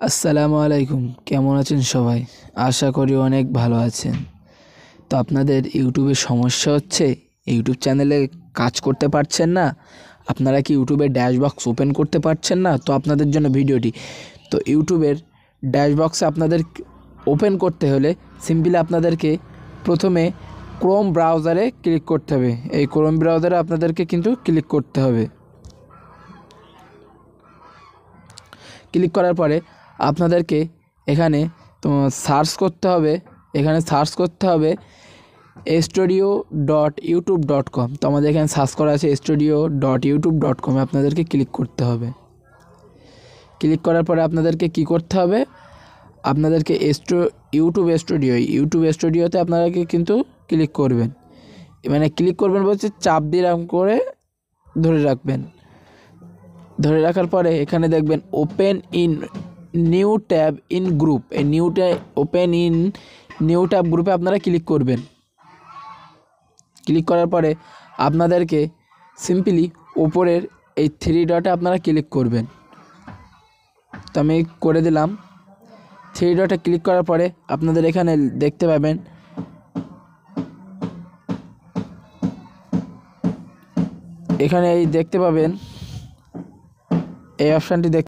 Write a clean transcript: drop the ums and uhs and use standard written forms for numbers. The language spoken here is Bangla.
আসসালামু আলাইকুম, কেমন আছেন সবাই? আশা করি অনেক ভালো আছেন। তো আপনাদের ইউটিউবে সমস্যা হচ্ছে, ইউটিউব চ্যানেলে কাজ করতে পারছেন না, আপনারা কি ইউটিউবের ড্যাশবক্স ওপেন করতে পারছেন না? তো আপনাদের জন্য ভিডিওটি। তো ইউটিউবের ড্যাশবক্সে আপনাদের ওপেন করতে হলে সিম্পলি আপনাদেরকে প্রথমে ক্রোম ব্রাউজারে ক্লিক করতে হবে। এই ক্রোম ব্রাউজারে আপনাদেরকে কিন্তু ক্লিক করতে হবে। ক্লিক করার পরে আপনাদেরকে এখানে সার্চ করতে হবে। এখানে সার্চ করতে হবে studio.youtube.com। তো আমাদের এখানে সার্চ করা আছে studio.youtube.com, আপনাদেরকে ক্লিক করতে হবে। ক্লিক করার পরে আপনাদেরকে কি করতে হবে, আপনাদেরকে ইউটিউব স্টুডিওতে আপনাদেরকে কিন্তু ক্লিক করবেন। মানে ক্লিক করবেন বলছে চাপ দিয়ে এরকম করে ধরে রাখবেন। ধরে রাখার পরে এখানে দেখবেন open in new tab in group. এই ওপেন ইন নিউ ট্যাব গ্রুপে আপনারা ক্লিক করবেন। ক্লিক করার পরে আপনাদেরকে সিম্পলি ওপরের এই 3 ডটে আপনারা ক্লিক করবেন। তো আমি করে দিলাম। 3 ডটে ক্লিক করার পরে আপনাদের এখানে দেখতে পাবেন, এখানে এই দেখতে পাবেন এই অপশানটি